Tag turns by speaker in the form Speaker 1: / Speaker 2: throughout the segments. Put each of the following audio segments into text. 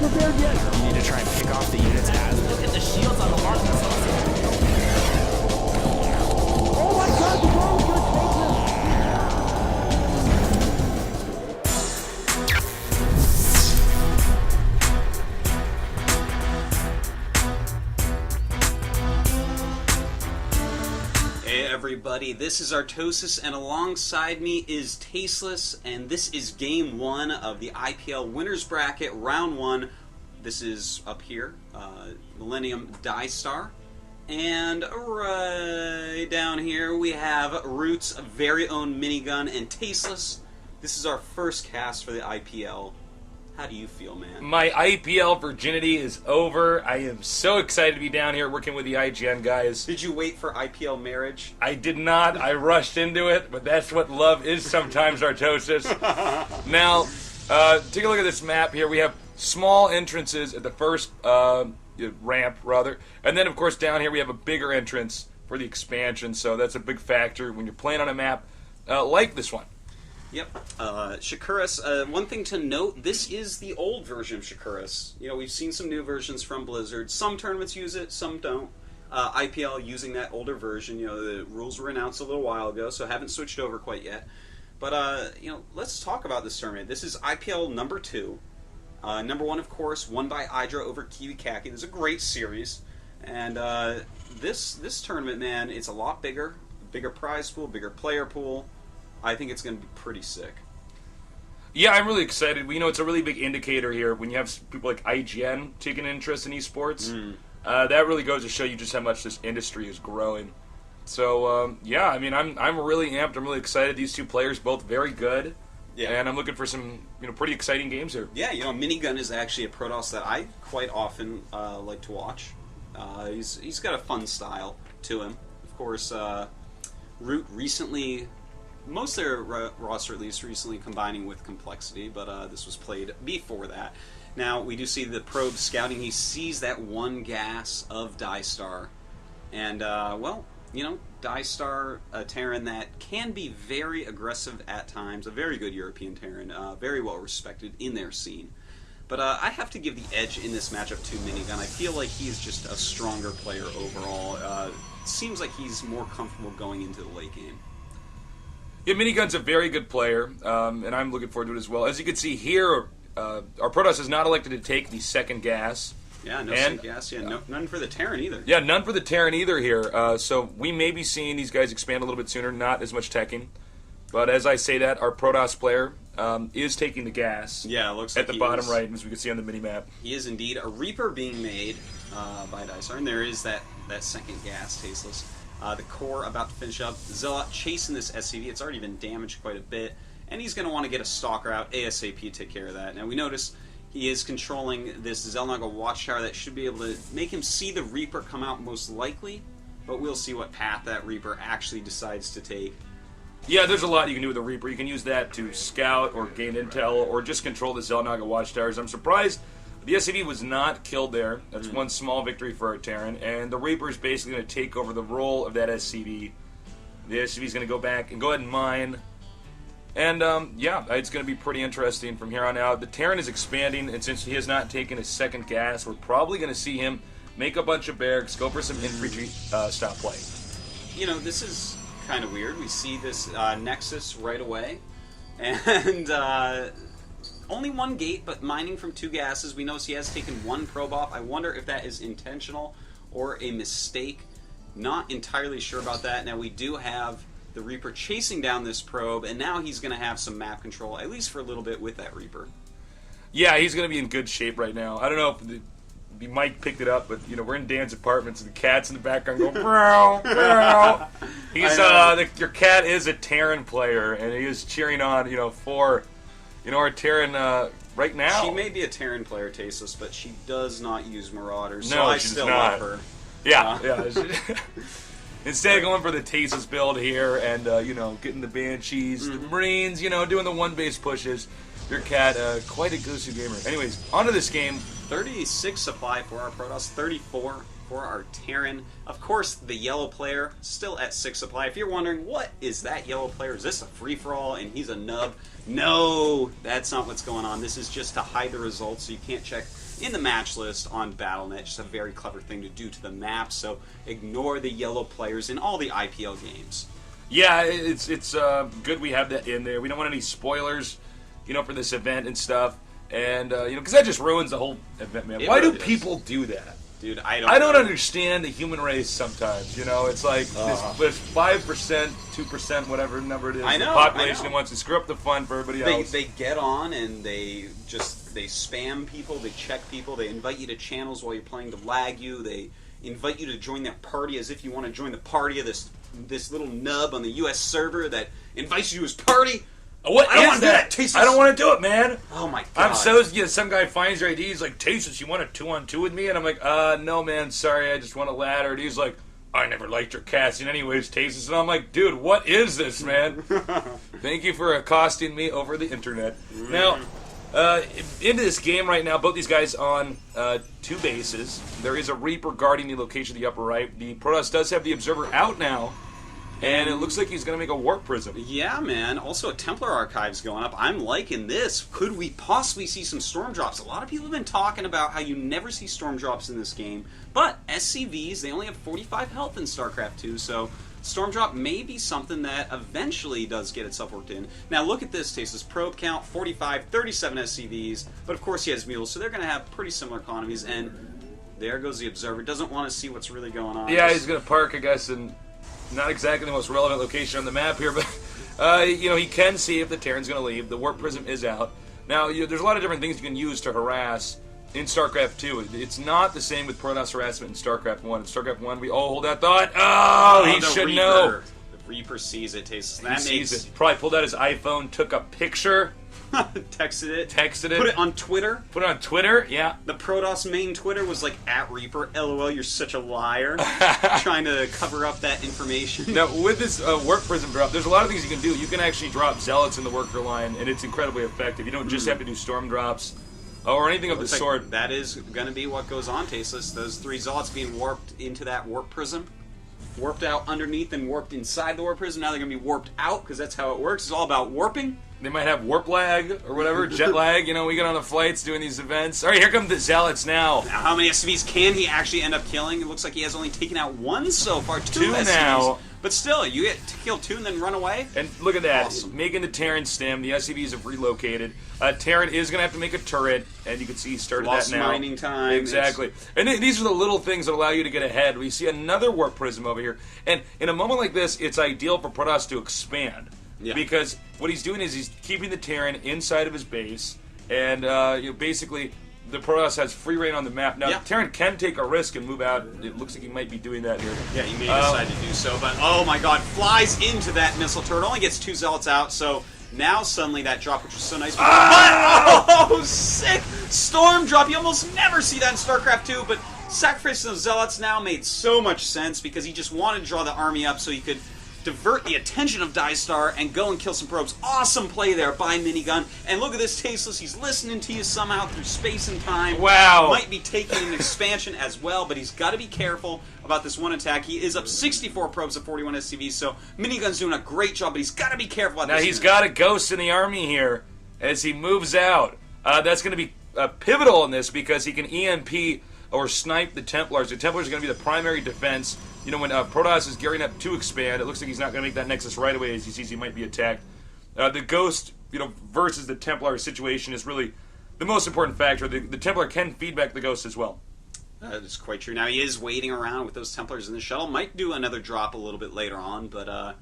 Speaker 1: prepared yet.
Speaker 2: You need to try and pick off the units as...
Speaker 3: Look at the shields on the mark.
Speaker 1: Oh my god, the drone's gonna take this.
Speaker 4: Hey everybody, this is Artosis, and alongside me is Tasteless, and this is Game 1 of the IPL Winners Bracket, Round 1. This is up here, Millennium DieStar. And right down here we have Root's very own Minigun and Tasteless. This is our first cast for the IPL. How do you feel, man?
Speaker 5: My IPL virginity is over. I am so excited to be down here working with the IGN guys.
Speaker 4: Did you wait for IPL marriage?
Speaker 5: I did not. I rushed into it, but that's what love is sometimes, Artosis. Now, take a look at this map here. We have small entrances at the first ramp, rather. And then, of course, down here we have a bigger entrance for the expansion. So that's a big factor when you're playing on a map like this one.
Speaker 4: Yep. Shakuras, one thing to note, this is the old version of Shakuras. You know, we've seen some new versions from Blizzard. Some tournaments use it, some don't. IPL using that older version. You know, the rules were announced a little while ago, so haven't switched over quite yet. But, you know, let's talk about this tournament. This is IPL number 2. Number 1, of course, won by Hydra over Kiwi Kaki. This is a great series. And this tournament, man, it's a lot bigger. Bigger prize pool, bigger player pool. I think it's going to be pretty sick.
Speaker 5: Yeah, I'm really excited. You know, it's a really big indicator here when you have people like IGN taking an interest in esports. That really goes to show you just how much this industry is growing. So, yeah, I mean, I'm really amped. I'm really excited. These two players, both very good. Yeah. And I'm looking for some, you know, pretty exciting games here.
Speaker 4: Yeah, you know, Minigun is actually a Protoss that I quite often like to watch. He's got a fun style to him. Of course, Root recently... Most of their roster, at least, recently combining with Complexity, but this was played before that. Now, we do see the probe scouting. He sees that one gas of DieStar. And, well, you know, DieStar, a Terran that can be very aggressive at times, a very good European Terran, very well respected in their scene. But I have to give the edge in this matchup to Minigun. I feel like he's just a stronger player overall. Seems like he's more comfortable going into the late game.
Speaker 5: Yeah, Minigun's a very good player, and I'm looking forward to it as well. As you can see here, our Protoss has not elected to take the second gas.
Speaker 4: Yeah, no second gas. Yeah, none for the Terran either.
Speaker 5: Yeah, none for the Terran either here. So we may be seeing these guys expand a little bit sooner, not as much teching. But as I say that, our Protoss player is taking the gas.
Speaker 4: Yeah, it looks
Speaker 5: at
Speaker 4: like
Speaker 5: the bottom right, as we can see on the mini-map.
Speaker 4: He is indeed a Reaper being made by DieStar, and there is that second gas, Tasteless. The core about to finish up. Zealot chasing this SCV. It's already been damaged quite a bit. And he's going to want to get a Stalker out ASAP to take care of that. Now we notice he is controlling this Xel'Naga Watchtower that should be able to make him see the Reaper come out most likely. But we'll see what path that Reaper actually decides to take.
Speaker 5: Yeah, there's a lot you can do with the Reaper. You can use that to scout or gain intel or just control the Xel'Naga Watchtowers. I'm surprised the SCV was not killed there. That's one small victory for our Terran. And the Reaper is basically going to take over the role of that SCV. The SCV is going to go back and go ahead and mine. And, yeah, it's going to be pretty interesting from here on out. The Terran is expanding, and since he has not taken his second gas, we're probably going to see him make a bunch of barracks, go for some infantry stop play.
Speaker 4: You know, this is kind of weird. We see this Nexus right away. And, only one gate, but mining from 2 gases. We notice he has taken 1 probe off. I wonder if that is intentional or a mistake. Not entirely sure about that. Now, we do have the Reaper chasing down this probe, and now he's going to have some map control, at least for a little bit, with that Reaper.
Speaker 5: Yeah, he's going to be in good shape right now. I don't know if the mic picked it up, but, you know, we're in Dan's apartments, and the cat's in the background going, meow, meow. He's, your cat is a Terran player, and he is cheering on, you know, for... You know, our Terran right now.
Speaker 4: She may be a Terran player, Tasteless, but she does not use Marauders,
Speaker 5: no,
Speaker 4: so I
Speaker 5: she
Speaker 4: still
Speaker 5: does not.
Speaker 4: love her.
Speaker 5: Yeah, yeah. Instead of going for the Tasteless build here and, you know, getting the Banshees, the Marines, you know, doing the one-base pushes, your cat, quite a goosey gamer. Anyways, onto this game.
Speaker 4: 36 supply for our Protoss, 34 for our Terran. Of course, the yellow player still at 6 supply. If you're wondering, what is that yellow player? Is this a free-for-all and he's a nub? No, that's not what's going on. This is just to hide the results so you can't check in the match list on Battle.net. Just a very clever thing to do to the map, so ignore the yellow players in all the IPL games.
Speaker 5: Yeah, it's good we have that in there. We don't want any spoilers, for this event and stuff. And, because that just ruins the whole event, man. Why do people do that?
Speaker 4: Dude,
Speaker 5: I don't understand the human race sometimes. It's like there's 5%, 2%, whatever number it is, the population that wants to screw up the fun for everybody else.
Speaker 4: They get on and they spam people, they check people, they invite you to channels while you're playing to lag you, they invite you to join their party as if you want to join the party of this little nub on the US server that invites you to his party.
Speaker 5: What
Speaker 4: I don't
Speaker 5: is
Speaker 4: want to
Speaker 5: that?
Speaker 4: do that,
Speaker 5: I don't want to do it, man.
Speaker 4: Oh my god!
Speaker 5: I'm so some guy finds your ID. He's like, Tasus, you want a 2-on-2 with me? And I'm like, no, man, sorry, I just want a ladder. And he's like, I never liked your casting, anyways, Tasus. And I'm like, dude, what is this, man? Thank you for accosting me over the internet. Now, into this game right now, both these guys on 2 bases. There is a Reaper guarding the location of the upper right. The Protoss does have the Observer out now. And it looks like he's going to make a Warp Prism.
Speaker 4: Yeah, man. Also, a Templar Archive's going up. I'm liking this. Could we possibly see some Storm Drops? A lot of people have been talking about how you never see Storm Drops in this game. But SCVs, they only have 45 health in StarCraft 2, so Storm Drop may be something that eventually does get itself worked in. Now, look at this, Taste's probe count, 45, 37 SCVs. But, of course, he has mules, so they're going to have pretty similar economies. And there goes the Observer. Doesn't want to see what's really going on.
Speaker 5: Yeah, he's going to park, I guess, and... not exactly the most relevant location on the map here, but, he can see if the Terran's going to leave. The Warp Prism is out. Now, there's a lot of different things you can use to harass in StarCraft 2. It's not the same with Protoss harassment in StarCraft 1. In StarCraft 1, we all hold that thought. Oh, he should know.
Speaker 4: The Reaper sees it, Tastes.
Speaker 5: He sees it. Probably pulled out his iPhone, took a picture.
Speaker 4: Texted it.
Speaker 5: Put
Speaker 4: it on Twitter.
Speaker 5: Put it on Twitter, yeah.
Speaker 4: The Protoss main Twitter was like, @Reaper, LOL, you're such a liar. Trying to cover up that information.
Speaker 5: Now, with this Warp Prism drop, there's a lot of things you can do. You can actually drop Zealots in the worker line, and it's incredibly effective. You don't just have to do Storm Drops or anything of the sort.
Speaker 4: That is going to be what goes on, Tasteless. Those 3 Zealots being warped into that Warp Prism. Warped out underneath and warped inside the Warp Prism. Now they're going to be warped out, because that's how it works. It's all about warping.
Speaker 5: They might have warp lag or whatever, jet lag. We get on the flights doing these events. All right, here come the Zealots now.
Speaker 4: Now, how many SCVs can he actually end up killing? It looks like he has only taken out 1 so far. 2 SCVs.
Speaker 5: Now.
Speaker 4: But still, you get to kill 2 and then run away?
Speaker 5: And look at that.
Speaker 4: Awesome.
Speaker 5: Making the Terran stem. The SCVs have relocated. Terran is going to have to make a turret, and you can see he started
Speaker 4: Lost
Speaker 5: that now.
Speaker 4: mining time.
Speaker 5: Exactly. And these are the little things that allow you to get ahead. We see another Warp Prism over here. And in a moment like this, it's ideal for Protoss to expand.
Speaker 4: Yeah.
Speaker 5: Because what he's doing is he's keeping the Terran inside of his base, and basically the Protoss has free reign on the map. Now, Terran can take a risk and move out. It looks like he might be doing that here.
Speaker 4: Yeah, he may decide to do so, but oh my god, flies into that missile turret. Only gets 2 Zealots out, so now suddenly that drop, which was so nice. Oh, sick! Storm drop. You almost never see that in StarCraft 2, but sacrificing those Zealots now made so much sense because he just wanted to draw the army up so he could divert the attention of DieStar and go and kill some probes. Awesome play there by Minigun. And look at this, Tasteless. He's listening to you somehow through space and time.
Speaker 5: Wow.
Speaker 4: Might be taking an expansion as well, but he's got to be careful about this one attack. He is up 64 probes of 41 SCVs, so Minigun's doing a great job, but he's got to be careful about this.
Speaker 5: Now, he's got a ghost in the army here as he moves out. That's going to be pivotal in this because he can EMP or snipe the Templars. The Templars are going to be the primary defense. When Protoss is gearing up to expand, it looks like he's not going to make that Nexus right away as he sees he might be attacked. The Ghost, versus the Templar situation is really the most important factor. The Templar can feed back the Ghost as well.
Speaker 4: That is quite true. Now, he is waiting around with those Templars in the shuttle. Might do another drop a little bit later on, but,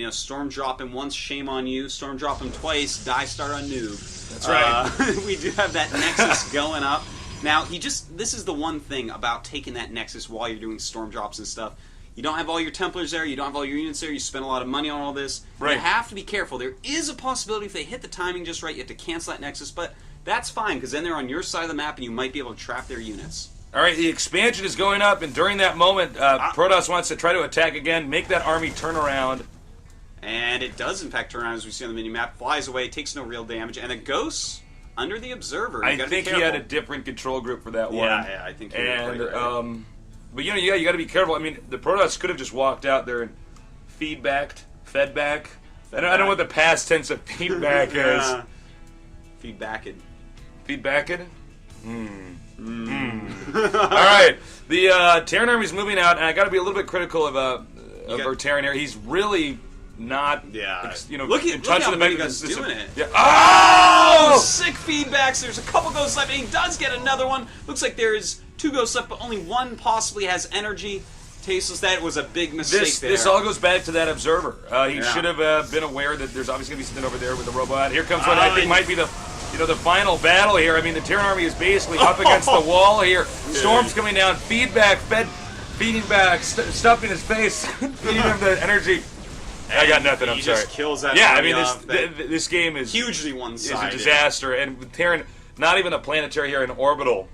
Speaker 4: Storm drop him once, shame on you. Storm drop him twice, DieStar on noob.
Speaker 5: That's right.
Speaker 4: We do have that Nexus going up. Now, this is the one thing about taking that Nexus while you're doing Storm drops and stuff. You don't have all your Templars there, you don't have all your units there, you spend a lot of money on all this.
Speaker 5: Right.
Speaker 4: You have to be careful. There is a possibility if they hit the timing just right, you have to cancel that Nexus, but that's fine, because then they're on your side of the map and you might be able to trap their units.
Speaker 5: All right, the expansion is going up, and during that moment, Protoss wants to try to attack again, make that army turn around.
Speaker 4: And it does, in fact, turn around, as we see on the mini-map, flies away, takes no real damage, and it goes under the Observer.
Speaker 5: I think he had a different control group for that one.
Speaker 4: Yeah, I think he
Speaker 5: and
Speaker 4: right.
Speaker 5: But you got to be careful. I mean, the Protoss could have just walked out there and fed back. I don't know what the past tense of feedback is.
Speaker 4: Feedbacked.
Speaker 5: Feedbacked? All right. The Terran Army's moving out, and I got to be a little bit critical of our Terran here. He's really not,
Speaker 4: look
Speaker 5: in touch
Speaker 4: how
Speaker 5: with the
Speaker 4: Minigun's
Speaker 5: mechanism.
Speaker 4: doing it.
Speaker 5: Yeah.
Speaker 4: Oh,
Speaker 5: Oh!
Speaker 4: sick feedbacks. There's a couple ghosts left, and he does get another one. Looks like there's 2 ghosts left, but only one possibly has energy. Tasteless. That was a big mistake there.
Speaker 5: This all goes back to that observer. He should have been aware that there's obviously going to be something over there with the robot. Here comes what I think might be the final battle here. I mean, the Terran Army is basically up against the wall here. Storm's coming down. Feeding back, stuffing his face, feeding him the energy. I got nothing. I'm sorry.
Speaker 4: He just kills that.
Speaker 5: Yeah, I
Speaker 4: army
Speaker 5: mean,
Speaker 4: off.
Speaker 5: this game is
Speaker 4: hugely one-sided.
Speaker 5: It's a disaster, and with Terran, not even a planetary here, an orbital.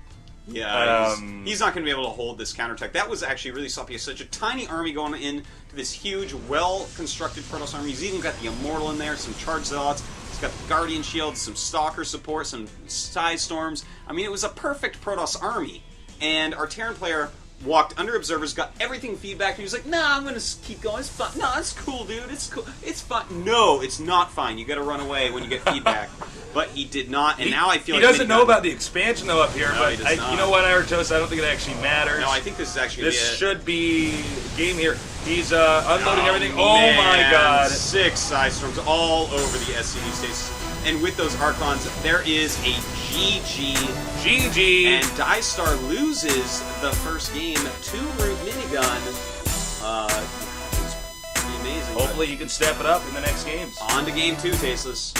Speaker 4: Yeah, he's not going to be able to hold this counterattack. That was actually really sloppy. It's such a tiny army going in to this huge, well-constructed Protoss army. He's even got the Immortal in there, some Charged Zealots. He's got the Guardian Shield, some Stalker support, some Side Storms. I mean, it was a perfect Protoss army. And our Terran player walked under observers, got everything feedback, and he was like, nah, I'm going to keep going. It's fun. No, it's cool, dude. It's cool. It's fun. No, it's not fine. You got to run away when you get feedback. But he did not, and now I feel
Speaker 5: he
Speaker 4: like...
Speaker 5: doesn't know about the expansion, though, up here.
Speaker 4: No,
Speaker 5: but
Speaker 4: he does not.
Speaker 5: You know what, Artos? I don't think it actually matters.
Speaker 4: No, I think this is actually
Speaker 5: This should be game here. He's unloading everything. Oh,
Speaker 4: man.
Speaker 5: my God.
Speaker 4: 6 Side Storms all over the SCV states. And with those Archons, there is a GG.
Speaker 5: GG.
Speaker 4: And DieStar loses the first game to Root Minigun. It's pretty amazing.
Speaker 5: Hopefully he can step it up in the next games.
Speaker 4: On to game 2, Tasteless.